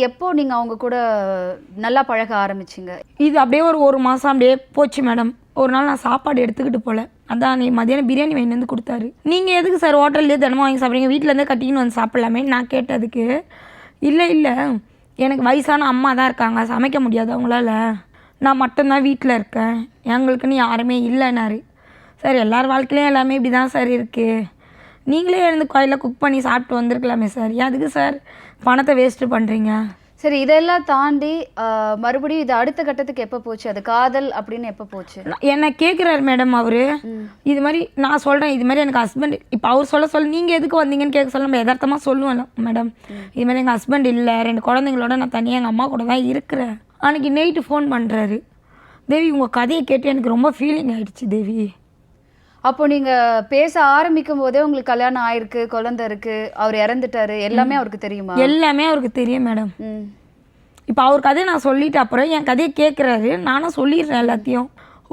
எப்போ நீங்க அவங்க கூட நல்லா பழக ஆரம்பிச்சீங்க? இது அப்படியே ஒரு மாதம் அப்படியே போச்சு மேடம். ஒரு நாள் நான் சாப்பாடு எடுத்துக்கிட்டு போகல. அதான் நீ மதியானம் பிரியாணி வாங்கிட்டு வந்து கொடுத்தாரு. நீங்கள் எதுக்கு சார் ஹோட்டல்லேயே தினமும் வாங்கி சாப்பிட்றீங்க, வீட்டிலேருந்தே கட்டின்னு வந்து சாப்பிட்லாமே நான் கேட்டதுக்கு, இல்லை எனக்கு வயசான அம்மா தான் இருக்காங்க, சமைக்க முடியாது அவங்களால, நான் மட்டும்தான் வீட்டில் இருக்கேன், எங்களுக்குன்னு யாருமே இல்லைன்னாரு. சார் எல்லார் வாழ்க்கையிலையும் எல்லாமே இப்படி தான் சார் இருக்குது. நீங்களே எழுந்து கோயிலில் குக் பண்ணி சாப்பிட்டு வந்திருக்கலாமே சார், ஏன் அதுக்கு சார் பணத்தை வேஸ்ட்டு பண்ணுறீங்க? சரி, இதெல்லாம் தாண்டி மறுபடியும் இது அடுத்த கட்டத்துக்கு எப்போ போச்சு? அது காதல் அப்படின்னு எப்போ போச்சு? என்னை கேட்குறாரு மேடம் அவரு. இது மாதிரி நான் சொல்கிறேன், இது மாதிரி எனக்கு ஹஸ்பண்ட், இப்போ அவர் சொல்ல நீங்கள் எதுக்கு வந்தீங்கன்னு கேட்க சொல்ல நம்ம யதார்த்தமாக சொல்லுவேன் மேடம். இது மாதிரி எங்கள் ஹஸ்பண்ட் இல்லை, 2 குழந்தைங்களோட நான் தனியாக எங்கள் அம்மா கூட தான் இருக்கிறேன். அன்றைக்கி நைட்டு ஃபோன் பண்ணுறாரு. தேவி உங்கள் கதையை கேட்டு எனக்கு ரொம்ப ஃபீலிங் ஆகிடுச்சு தேவி. அப்போ நீங்கள் பேச ஆரம்பிக்கும் போதே உங்களுக்கு கல்யாணம் ஆயிருக்கு, குழந்தை இருக்கு, அவர் இறந்துட்டாரு, எல்லாமே அவருக்கு தெரியுமா? எல்லாமே அவருக்கு தெரியும் மேடம். இப்போ அவர் கதையை நான் சொல்லிட்டு அப்புறம் என் கதையை கேட்குறாரு, நானும் சொல்லிடுறேன் எல்லாத்தையும்.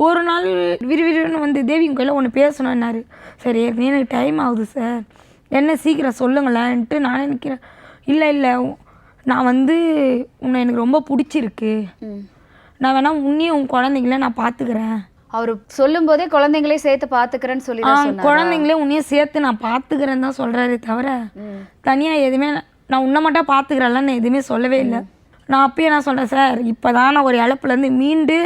ஒரு நாள் விறுவிறுன்னு வந்து தேவி உங்கள் கையில் ஒன்று பேசணுன்னாரு. சரி ஏற்கனவே எனக்கு டைம் ஆகுது சார், என்ன சீக்கிரம் சொல்லுங்களேன்ட்டு நான் நினைக்கிறேன். இல்லை நான் வந்து உன்னை எனக்கு ரொம்ப பிடிச்சிருக்கு, நான் வேணா உன்னையும் உன் குழந்தைங்கள நான் பார்த்துக்கிறேன். அவர் சொல்லும் போதே குழந்தைங்களே சேர்த்து பார்த்துக்கிறேன்னு சொல்லி குழந்தைங்களே உன்னையும் சேர்த்து நான் பார்த்துக்கிறேன்னு தான் சொல்கிறாரு தவிர தனியாக எதுவுமே நான் உன்னை மட்டும் பார்த்துக்கிறேன்ல நான் எதுவுமே சொல்லவே இல்லை. நான் அப்பயே நான் சொல்கிறேன் சார், இப்போ தான் நான் ஒரு இழப்புலேருந்து மீண்டு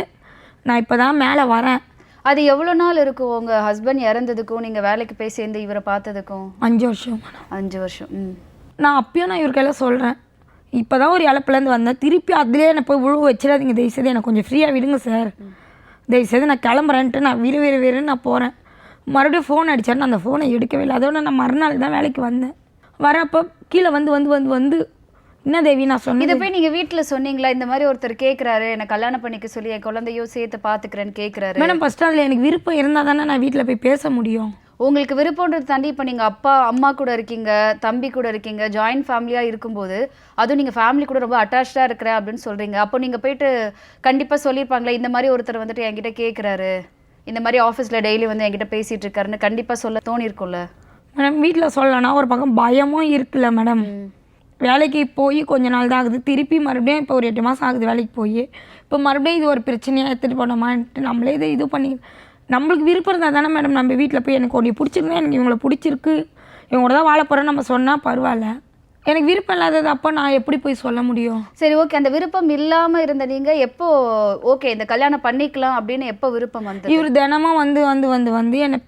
நான் இப்போ தான் மேலே வரேன். அது எவ்வளோ நாள் இருக்கும் உங்கள் ஹஸ்பண்ட் இறந்ததுக்கும் நீங்கள் வேலைக்கு போய் சேர்ந்து இவரை பார்த்ததுக்கும்? 5 வருஷம். 5 வருஷம். நான் அப்பயும் நான் இவர் கையில் சொல்கிறேன், இப்போ தான் ஒரு இழப்புலேருந்து வந்தேன், திருப்பி அதிலே என்னை போய் உழுவு வச்சிடாதீங்க தயவுசெய்து, எனக்கு கொஞ்சம் ஃப்ரீயாக விடுங்க சார், தயவுசெய்து நான் கிளம்புறேன்ட்டு நான் விறுன்னு நான் போகிறேன். மறுபடியும் ஃபோன் அடித்தார், நான் அந்த ஃபோனை எடுக்கவே இல்லை. அதோட நான் மறுநாள் தான் வேலைக்கு வந்தேன். வரப்போ கீழே வந்து என்ன தேவி நான் சொன்னேன். இதை போய் நீங்கள் வீட்டில் சொன்னீங்களா? இந்த மாதிரி ஒருத்தர் கேட்குறாரு, என்னை கல்யாணம் பண்ணிக்க சொல்லி என் குழந்தையோ சேர்த்து பார்த்துக்கிறேன்னு கேட்குறாரு. மேடம் ஃபஸ்ட்டு அதில் எனக்கு விருப்பம் இருந்தால் தானே நான் வீட்டில் போய் பேச முடியும். உங்களுக்கு விருப்பம்ன்றது தாண்டி இப்போ நீங்கள் அப்பா அம்மா கூட இருக்கீங்க, தம்பி கூட இருக்கீங்க, ஜாயின்ட் ஃபேமிலியாக இருக்கும்போது அதுவும் நீங்கள் ஃபேமிலி கூட ரொம்ப அட்டாச்சாக இருக்கிறேன் அப்படின்னு சொல்கிறீங்க. அப்போ நீங்கள் போயிட்டு கண்டிப்பாக சொல்லியிருப்பாங்களே, இந்த மாதிரி ஒருத்தர் வந்துட்டு என்கிட்ட கேட்குறாரு, இந்த மாதிரி ஆஃபீஸில் டெய்லி வந்து என்கிட்ட பேசிகிட்டு இருக்காருன்னு கண்டிப்பாக சொல்ல தோணியிருக்கும்ல மேடம்? வீட்டில் சொல்லனா ஒரு பக்கம் பயமும் இருக்குல்ல மேடம். வேலைக்கு போய் கொஞ்ச நாள் தான் ஆகுது, திருப்பி மறுபடியும் இப்போ ஒரு 8 மாதம் ஆகுது வேலைக்கு போய், இப்போ மறுபடியும் இது ஒரு பிரச்சனையாக எடுத்துகிட்டு போனோமான்ட்டு நம்மளே இது பண்ணி நம்மளுக்கு விருப்பம் இருந்தால் தானே மேடம் நம்ம வீட்டில் போய் எனக்கு ஒன்று பிடிச்சிருந்தா, எனக்கு இவங்களை பிடிச்சிருக்கு, இவங்களோட தான் வாழ போகிறேன்னு நம்ம சொன்னால் பரவாயில்ல. எனக்கு விருப்பம் இல்லாதது அப்போ நான் எப்படி போய் சொல்ல முடியும்? சரி ஓகே, அந்த விருப்பம் இல்லாமல் இருந்த நீங்கள் எப்போ ஓகே இந்த கல்யாணம் பண்ணிக்கலாம் அப்படின்னு எப்போ விருப்பம் வந்து? இவர் தினமும் வந்து என்னை